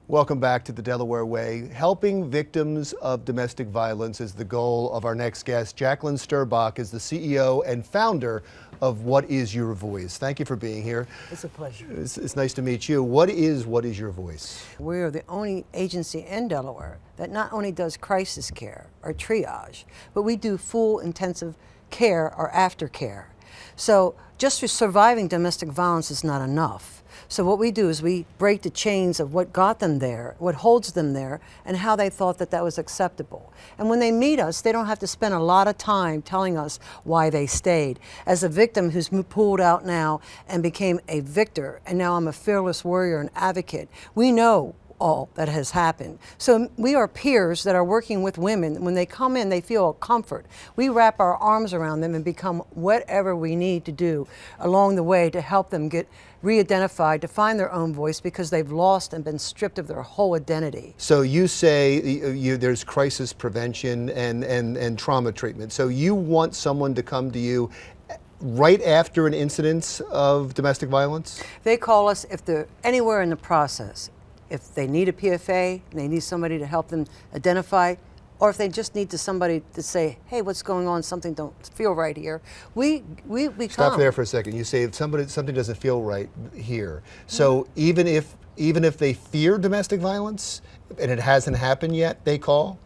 Welcome back to the Delaware Way. Helping victims of domestic violence is the goal of our next guest. Jacqueline Sterbach is the CEO and founder of What Is Your Voice. Thank you for being here. It's a pleasure. It's nice to meet you. What is Your Voice? We're the only agency in Delaware that not only does crisis care or triage, but we do full intensive care or aftercare. So just for surviving domestic violence is not enough. So what we do is we break the chains of what got them there, what holds them there, and how they thought that that was acceptable. And when they meet us, they don't have to spend a lot of time telling us why they stayed. As a victim who's pulled out now and became a victor, and now I'm a fearless warrior and advocate, we know all that has happened. So we are peers that are working with women. When they come in, they feel a comfort. We wrap our arms around them and become whatever we need to do along the way to help them get re-identified, to find their own voice, because they've lost and been stripped of their whole identity. So you say there's crisis prevention and trauma treatment. So you want someone to come to you right after an incident of domestic violence? They call us if they're anywhere in the process. If they need a PFA, they need somebody to help them identify, or if they just need somebody to say, hey, what's going on, something don't feel right here, we come. Stop there for a second. You say if something doesn't feel right here. So even if they fear domestic violence and it hasn't happened yet, they call?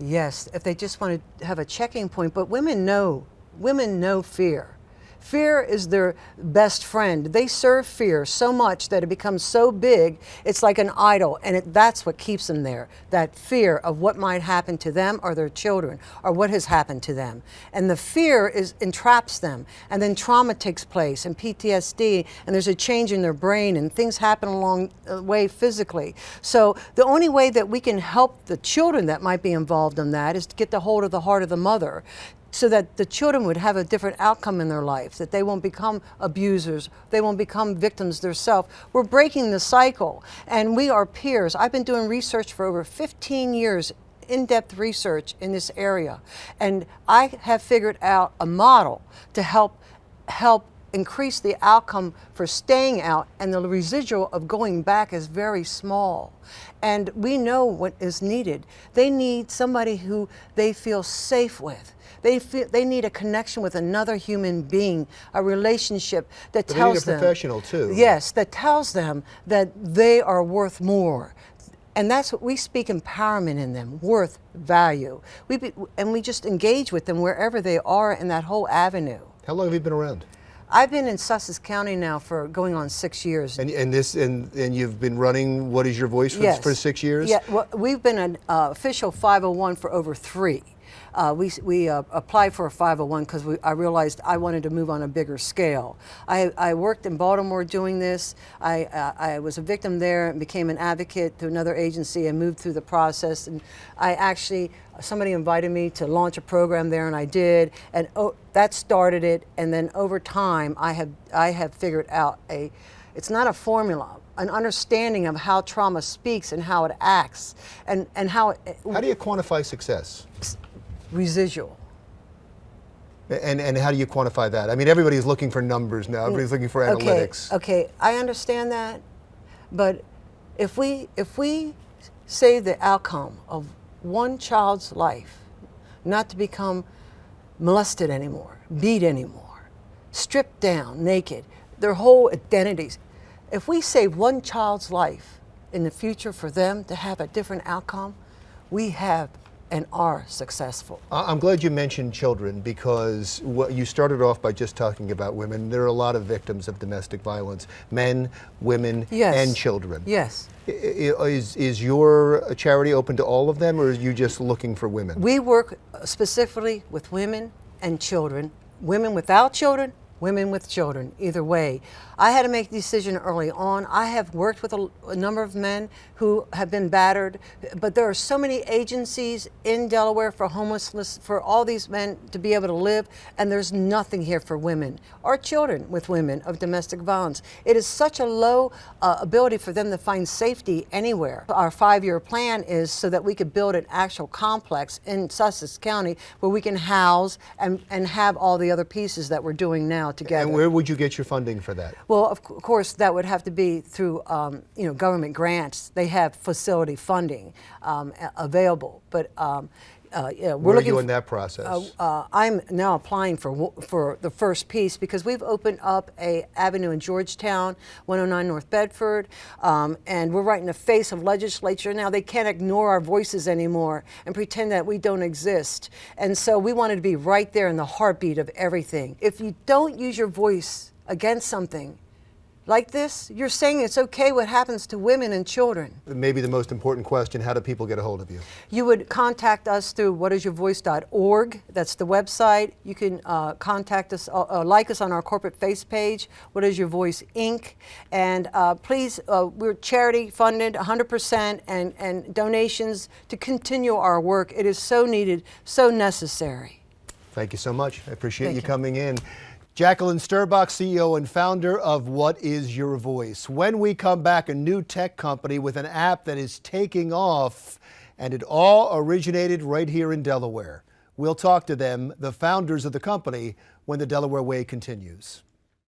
Yes, if they just want to have a checking point. But women know fear. Fear is their best friend. They serve fear so much that it becomes so big, it's like an idol, and that's what keeps them there, that fear of what might happen to them or their children, or what has happened to them. And the fear entraps them, and then trauma takes place, and PTSD, and there's a change in their brain, and things happen along the way physically. So the only way that we can help the children that might be involved in that is to get the hold of the heart of the mother, so that the children would have a different outcome in their life, that they won't become abusers, they won't become victims themselves. We're breaking the cycle, and we are peers. I've been doing research for over 15 years, in-depth research in this area, and I have figured out a model to help increase the outcome for staying out, and the residual of going back is very small. And we know what is needed. They need somebody who they feel safe with. They need a connection with another human being, a relationship that tells them. They need a professional too. Yes, that tells them that they are worth more. And that's what we speak empowerment in them, worth, value. And we just engage with them wherever they are in that whole avenue. How long have you been around? I've been in Sussex County now for going on 6 years. And you've been running What Is Your Voice for 6 years? Yeah, well, we've been an official 501 for over 3. We applied for a 501 because I realized I wanted to move on a bigger scale. I worked in Baltimore doing this. I was a victim there and became an advocate to another agency and moved through the process. And somebody invited me to launch a program there, and I did. And that started it. And then over time, I have figured out it's not a formula, an understanding of how trauma speaks and how it acts, and how How do you quantify success? Residual. And how do you quantify that? I mean, everybody's looking for numbers now. Everybody's looking for analytics. Okay, I understand that, but if we say the outcome of one child's life, not to become molested anymore, beat anymore, stripped down, naked, their whole identities, if we save one child's life in the future for them to have a different outcome, we have and are successful. I'm glad you mentioned children, because you started off by just talking about women. There are a lot of victims of domestic violence, men, women, and children. Yes. Is your charity open to all of them, or are you just looking for women? We work specifically with women and children, women without children, women with children, either way. I had to make a decision early on. I have worked with a number of men who have been battered, but there are so many agencies in Delaware for homelessness, for all these men to be able to live, and there's nothing here for women or children with women of domestic violence. It is such a low ability for them to find safety anywhere. Our 5-year plan is so that we could build an actual complex in Sussex County where we can house and have all the other pieces that we're doing now. now together. And where would you get your funding for that? Well, of course, that would have to be through government grants. They have facility funding available, but we're Where are looking you in that process? I'm now applying for the first piece because we've opened up a avenue in Georgetown, 109 North Bedford, and we're right in the face of legislature now. They can't ignore our voices anymore and pretend that we don't exist. And so we wanted to be right there in the heartbeat of everything. If you don't use your voice against something like this, you're saying it's okay what happens to women and children. Maybe the most important question, how do people get a hold of you? You would contact us through whatisyourvoice.org. That's the website. You can contact us, like us on our corporate face page, What Is Your Voice, Inc. And please, we're charity funded 100% and donations to continue our work. It is so needed, so necessary. Thank you so much. I appreciate Thank you you. coming in. Jacqueline Sterbach, CEO and founder of What Is Your Voice. When we come back, a new tech company with an app that is taking off, and it all originated right here in Delaware. We'll talk to them, the founders of the company, when the Delaware Way continues.